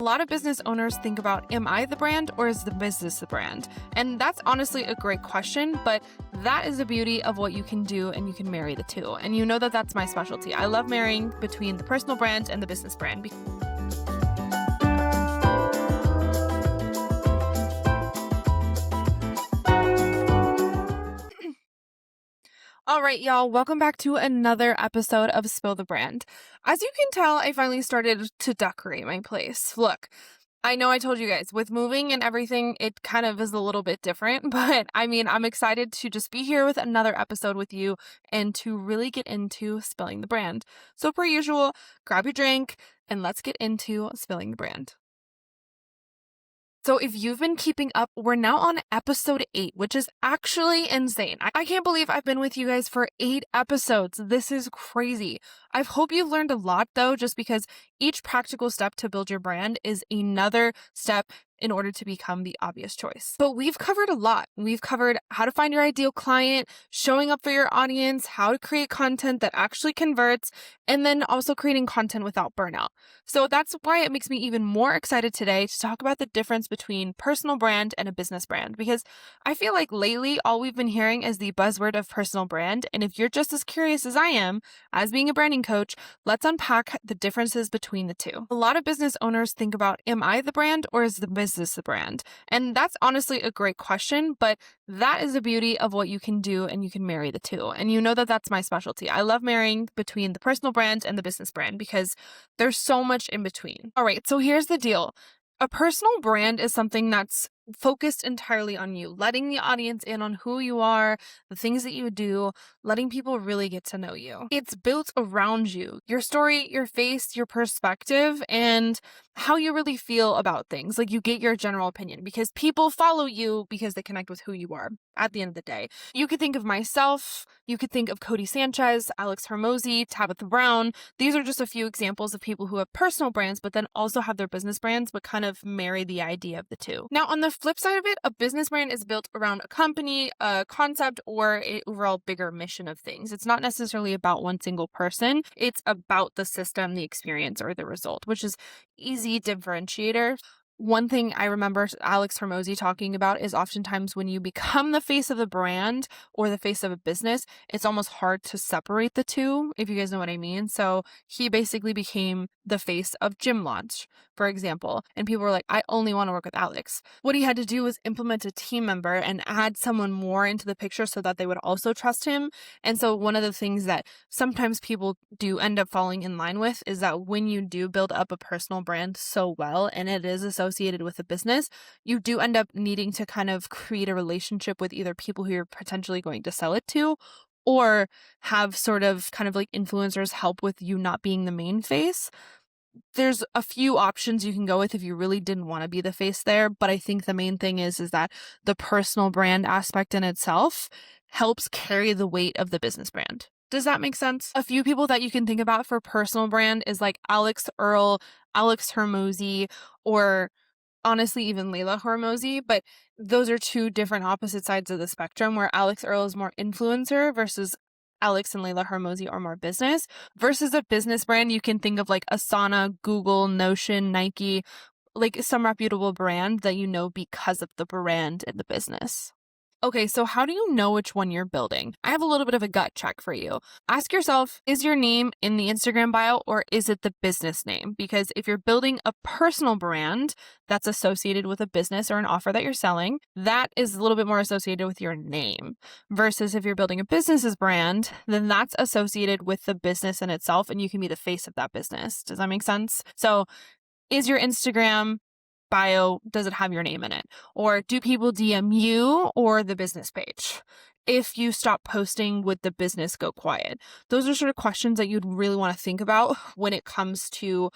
A lot of business owners think about, am I the brand or is the business the brand? And that's honestly a great question, but that is the beauty of what you can do, and you can marry the two. And you know that that's my specialty. I love marrying between the personal brand and the business brand. All right, y'all, welcome back to another episode of Spill the Brand. As you can tell, I finally started to decorate my place. Look, I know I told you guys, with moving and everything, it kind of is a little bit different, but I'm excited to just be here with another episode with you and to really get into spilling the brand. So per usual, grab your drink and let's get into spilling the brand. So if you've been keeping up, we're now on episode 8, which is actually insane. I can't believe I've been with you guys for 8 episodes. This is crazy. I hope you've learned a lot though, just because each practical step to build your brand is another step in order to become the obvious choice. But we've covered a lot. We've covered how to find your ideal client, showing up for your audience, how to create content that actually converts, and then also creating content without burnout. So that's why it makes me even more excited today to talk about the difference between personal brand and a business brand, because I feel like lately all we've been hearing is the buzzword of personal brand. And if you're just as curious as I am, as being a branding coach, let's unpack the differences between the two. A lot of business owners think about, am I the brand or is the business the brand? And that's honestly a great question, but that is the beauty of what you can do, and you can marry the two. And you know that that's my specialty. I love marrying between the personal brand and the business brand because there's so much in between. All right, so here's the deal. A personal brand is something that's focused entirely on you, letting the audience in on who you are, the things that you do, letting people really get to know you. It's built around you, your story, your face, your perspective, and how you really feel about things. Like, you get your general opinion because people follow you because they connect with who you are at the end of the day. You could think of myself, you could think of Cody Sanchez, Alex Hermosi, Tabitha Brown. These are just a few examples of people who have personal brands, but then also have their business brands, but kind of marry the idea of the two. Now, on the flip side of it, a business brand is built around a company, a concept, or an overall bigger mission of things. It's not necessarily about one single person. It's about the system, the experience, or the result, which is easy differentiator. One thing I remember Alex Hermosi talking about is oftentimes when you become the face of the brand or the face of a business, it's almost hard to separate the two, if you guys know what I mean. So he basically became the face of Gym Launch, for example, and people were like, I only want to work with Alex. What he had to do was implement a team member and add someone more into the picture so that they would also trust him. And so one of the things that sometimes people do end up falling in line with is that when you do build up a personal brand so well, and it is associated with a business, you do end up needing to kind of create a relationship with either people who you're potentially going to sell it to, or have sort of kind of like influencers help with you not being the main face. There's a few options you can go with if you really didn't want to be the face there, but I think the main thing is that the personal brand aspect in itself helps carry the weight of the business brand. Does that make sense? A few people that you can think about for personal brand is like Alex Earl, Alex Hermosi, or honestly even Layla Hormozi, but those are two different opposite sides of the spectrum, where Alex Earl is more influencer versus Alex and Layla Hormozi are more business. Versus a business brand, you can think of like Asana, Google, Notion, Nike, like some reputable brand that you know because of the brand and the business. Okay, so how do you know which one you're building? I have a little bit of a gut check for you. Ask yourself, is your name in the Instagram bio or is it the business name? Because if you're building a personal brand that's associated with a business or an offer that you're selling, that is a little bit more associated with your name. Versus if you're building a business's brand, then that's associated with the business in itself and you can be the face of that business. Does that make sense? So is your Instagram bio, does it have your name in it? Or do people DM you or the business page? If you stop posting, would the business go quiet? Those are sort of questions that you'd really want to think about when it comes to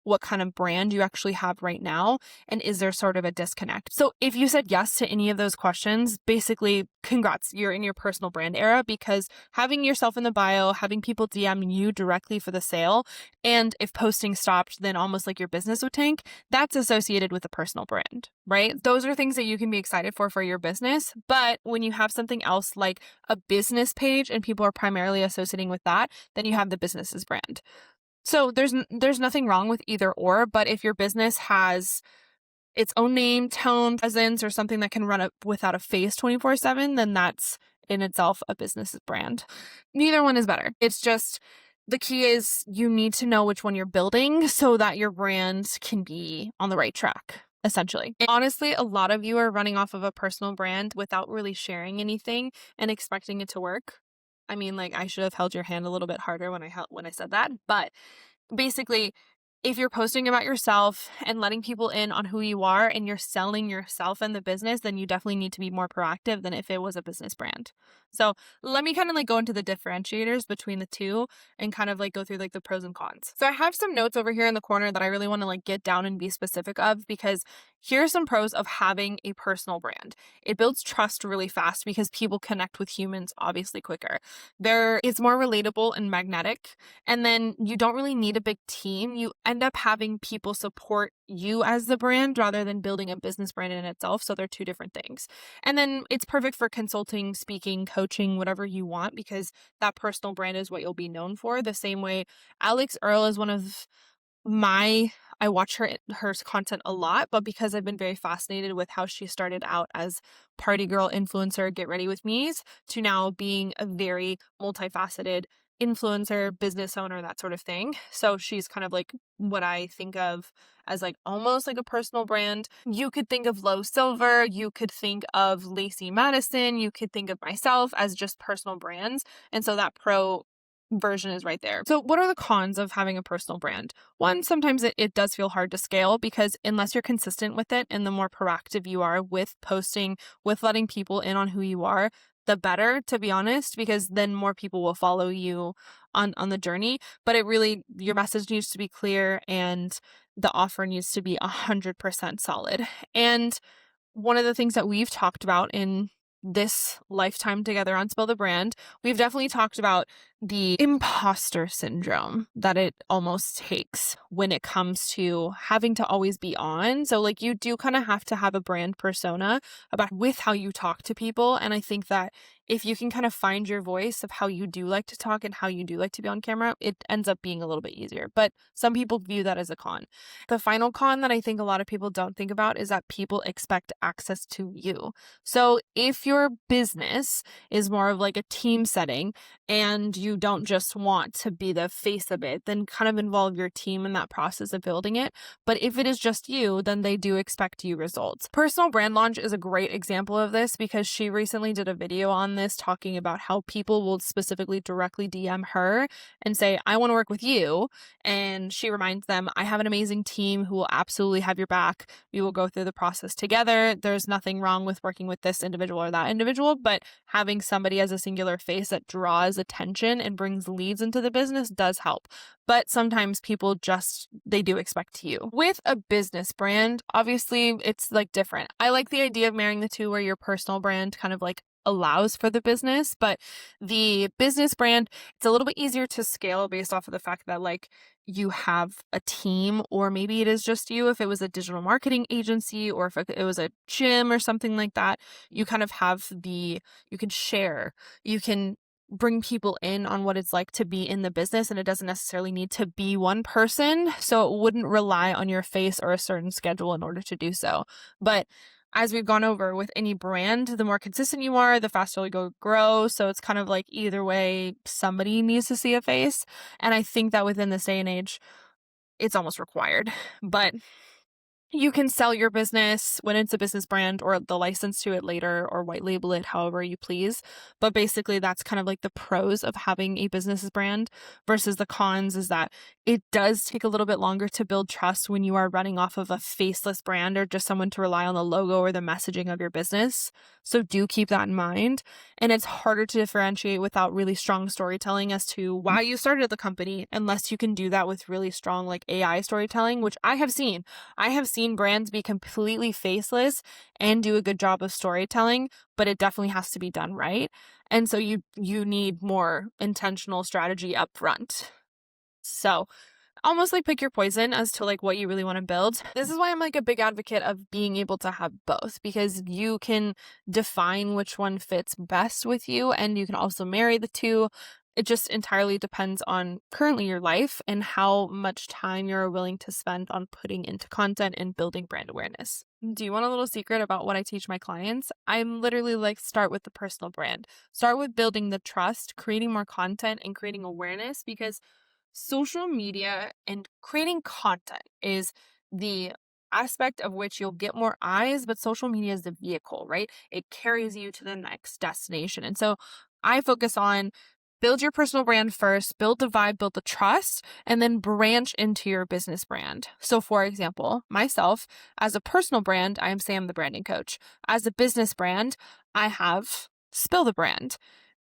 what kind of brand you actually have right now, and is there sort of a disconnect? So if you said yes to any of those questions, basically, congrats, you're in your personal brand era, because having yourself in the bio, having people DM you directly for the sale, and if posting stopped, then almost like your business would tank, that's associated with a personal brand, right? Those are things that you can be excited for your business. But when you have something else like a business page and people are primarily associating with that, then you have the business's brand. So there's nothing wrong with either or, but if your business has its own name, tone, presence, or something that can run it without a face 24/7, then that's in itself a business brand. Neither one is better. It's just the key is you need to know which one you're building so that your brand can be on the right track, essentially. And honestly, a lot of you are running off of a personal brand without really sharing anything and expecting it to work. I mean, like, I should have held your hand a little bit harder when I said that, but basically, if you're posting about yourself and letting people in on who you are and you're selling yourself and the business, then you definitely need to be more proactive than if it was a business brand. So let me kind of like go into the differentiators between the two and kind of like go through like the pros and cons. So I have some notes over here in the corner that I really want to like get down and be specific of, because here are some pros of having a personal brand. It builds trust really fast because people connect with humans obviously quicker. It's more relatable and magnetic. And then you don't really need a big team. You end up having people support you as the brand rather than building a business brand in itself. So they're two different things. And then it's perfect for consulting, speaking, coaching, whatever you want, because that personal brand is what you'll be known for. The same way Alex Earl is one of I watch her content a lot, but because I've been very fascinated with how she started out as party girl influencer, get ready with me's, to now being a very multifaceted influencer, business owner, that sort of thing. So she's kind of like what I think of as like almost like a personal brand. You could think of Low Silver, you could think of Lacey Madison, you could think of myself as just personal brands. And so that pro version is right there. So what are the cons of having a personal brand? One, sometimes it does feel hard to scale, because unless you're consistent with it and the more proactive you are with posting, with letting people in on who you are, the better, to be honest, because then more people will follow you on the journey. But your message needs to be clear and the offer needs to be 100% solid. And one of the things that we've talked about in this lifetime together on Spill the Brand, we've definitely talked about the imposter syndrome that it almost takes when it comes to having to always be on. So like you do kind of have to have a brand persona about with how you talk to people. And I think that if you can kind of find your voice of how you do like to talk and how you do like to be on camera, it ends up being a little bit easier. But some people view that as a con. The final con that I think a lot of people don't think about is that people expect access to you. So if your business is more of like a team setting and you don't just want to be the face of it, then kind of involve your team in that process of building it. But if it is just you, then they do expect you results. Personal Brand Launch is a great example of this, because she recently did a video on this talking about how people will specifically directly DM her and say, I want to work with you. And she reminds them, I have an amazing team who will absolutely have your back. We will go through the process together. There's nothing wrong with working with this individual or that individual, but having somebody as a singular face that draws attention and brings leads into the business does help. But sometimes people they do expect you. With a business brand, obviously it's like different. I like the idea of marrying the two, where your personal brand kind of like allows for the business, but the business brand, it's a little bit easier to scale based off of the fact that like you have a team, or maybe it is just you. If it was a digital marketing agency, or if it was a gym or something like that, you kind of have you can share, you can bring people in on what it's like to be in the business, and it doesn't necessarily need to be one person. So it wouldn't rely on your face or a certain schedule in order to do so. But as we've gone over with any brand, the more consistent you are, the faster you grow. So it's kind of like either way, somebody needs to see a face. And I think that within this day and age, it's almost required. But you can sell your business when it's a business brand, or the license to it later, or white label it however you please. But basically that's kind of like the pros of having a business brand, versus the cons is that it does take a little bit longer to build trust when you are running off of a faceless brand or just someone to rely on the logo or the messaging of your business. So do keep that in mind. And it's harder to differentiate without really strong storytelling as to why you started the company, unless you can do that with really strong like AI storytelling, which I have seen. I have seen brands be completely faceless and do a good job of storytelling, but it definitely has to be done right. And so you need more intentional strategy up front. So almost like pick your poison as to like what you really want to build. This is why I'm like a big advocate of being able to have both, because you can define which one fits best with you, and you can also marry the two. It just entirely depends on currently your life and how much time you're willing to spend on putting into content and building brand awareness. Do you want a little secret about what I teach my clients? I'm literally like, start with the personal brand. Start with building the trust, creating more content, and creating awareness, because social media and creating content is the aspect of which you'll get more eyes, but social media is the vehicle, right? It carries you to the next destination. And so I focus on build your personal brand first, build the vibe, build the trust, and then branch into your business brand. So for example, myself as a personal brand, I am Sam the branding coach. As a business brand, I have Spill the Brand.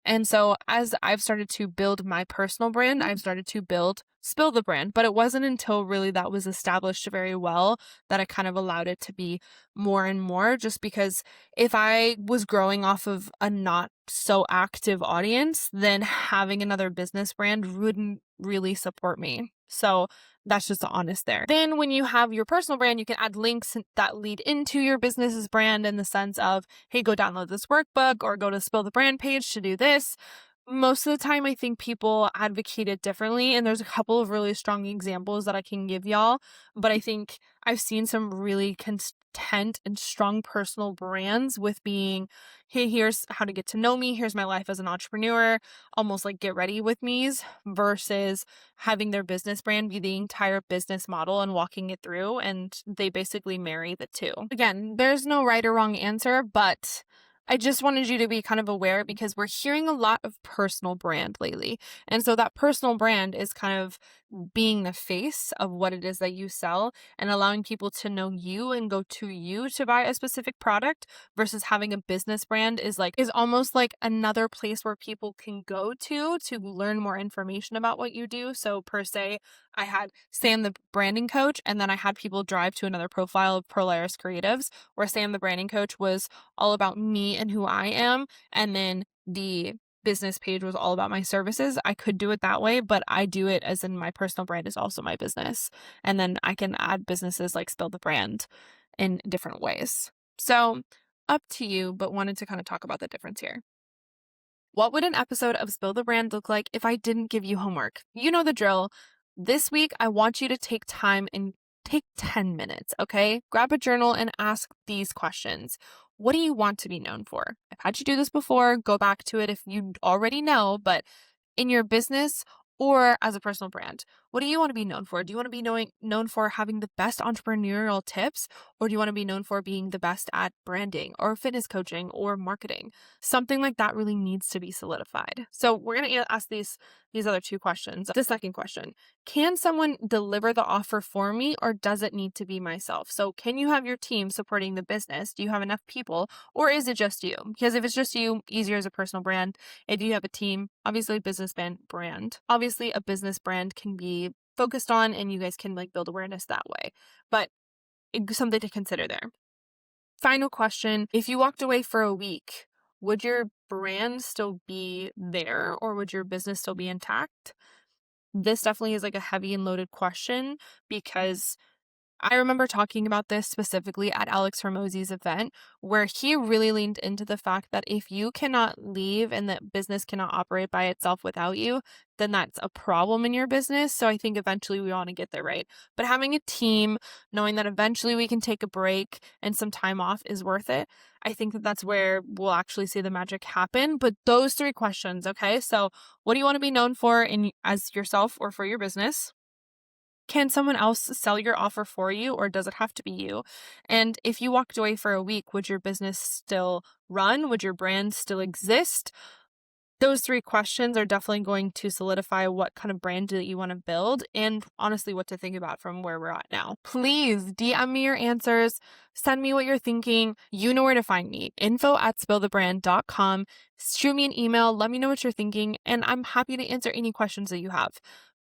And so as I've started to build my personal brand, I've started to build Spill the Brand. But it wasn't until really that was established very well that I kind of allowed it to be more and more, just because if I was growing off of a not so active audience, then having another business brand wouldn't really support me. So that's just the honest there. Then when you have your personal brand, you can add links that lead into your business's brand in the sense of, hey, go download this workbook or go to Spill the Brand page to do this. Most of the time, I think people advocate it differently, and there's a couple of really strong examples that I can give y'all, but I think I've seen some really content and strong personal brands with being, hey, here's how to get to know me, here's my life as an entrepreneur, almost like get ready with me's, versus having their business brand be the entire business model and walking it through, and they basically marry the two. Again, there's no right or wrong answer, but I just wanted you to be kind of aware, because we're hearing a lot of personal brand lately. And so that personal brand is kind of being the face of what it is that you sell and allowing people to know you and go to you to buy a specific product, versus having a business brand is almost like another place where people can go to learn more information about what you do. So per se, I had Sam the branding coach, and then I had people drive to another profile of Prolaris Creatives, where Sam the branding coach was all about me and who I am, and then the business page was all about my services. I could do it that way, but I do it as in my personal brand is also my business. And then I can add businesses like Spill the Brand in different ways. So up to you, but wanted to kind of talk about the difference here. What would an episode of Spill the Brand look like if I didn't give you homework? You know the drill. This week, I want you to take time and take 10 minutes, okay? Grab a journal and ask these questions. What do you want to be known for? I've had you do this before. Go back to it if you already know, but in your business or as a personal brand, what do you want to be known for? Do you want to be known for having the best entrepreneurial tips, or do you want to be known for being the best at branding or fitness coaching or marketing? Something like that really needs to be solidified. So we're going to ask these other two questions. The second question, can someone deliver the offer for me, or does it need to be myself? So can you have your team supporting the business? Do you have enough people, or is it just you? Because if it's just you, easier as a personal brand. If you have a team, obviously business brand. Obviously a business brand can be focused on, and you guys can like build awareness that way. But it's something to consider there. Final question, if you walked away for a week, would your brand still be there, or would your business still be intact? This definitely is like a heavy and loaded question, because I remember talking about this specifically at Alex Hormozy's event, where he really leaned into the fact that if you cannot leave and that business cannot operate by itself without you, then that's a problem in your business. So I think eventually we want to get there, right? But having a team, knowing that eventually we can take a break and some time off is worth it. I think that that's where we'll actually see the magic happen. But those three questions, okay? So what do you want to be known for as yourself or for your business? Can someone else sell your offer for you, or does it have to be you? And if you walked away for a week, would your business still run? Would your brand still exist? Those three questions are definitely going to solidify what kind of brand that you want to build, and honestly what to think about from where we're at now. Please DM me your answers. Send me what you're thinking. You know where to find me. info@spillthebrand.com. Shoot me an email. Let me know what you're thinking, and I'm happy to answer any questions that you have.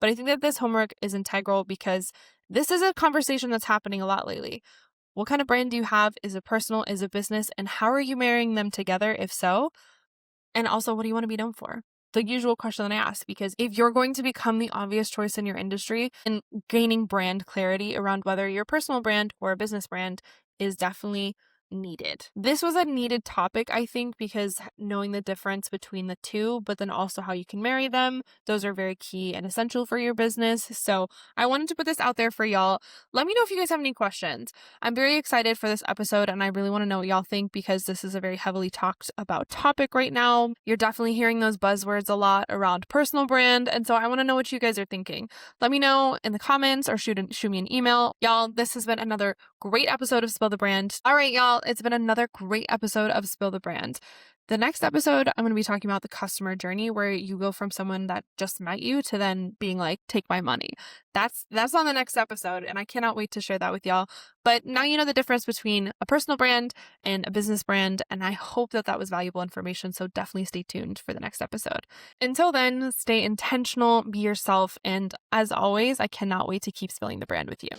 But I think that this homework is integral, because this is a conversation that's happening a lot lately. What kind of brand do you have? Is it personal? Is it business? And how are you marrying them together, if so? And also, what do you want to be known for? The usual question that I ask, because if you're going to become the obvious choice in your industry, and gaining brand clarity around whether you're a personal brand or a business brand is definitely needed. This was a needed topic, I think, because knowing the difference between the two, but then also how you can marry them, those are very key and essential for your business. So I wanted to put this out there for y'all. Let me know if you guys have any questions. I'm very excited for this episode, and I really want to know what y'all think because this is a very heavily talked about topic right now. You're definitely hearing those buzzwords a lot around personal brand, and so I want to know what you guys are thinking. Let me know in the comments or shoot me an email. Y'all, this has been another great episode of Spill the Brand. All right, y'all, it's been another great episode of Spill the Brand. The next episode, I'm going to be talking about the customer journey where you go from someone that just met you to then being like, take my money. That's on the next episode, and I cannot wait to share that with y'all. But now you know the difference between a personal brand and a business brand, and I hope that was valuable information, so definitely stay tuned for the next episode. Until then, stay intentional, be yourself, and as always, I cannot wait to keep spilling the brand with you.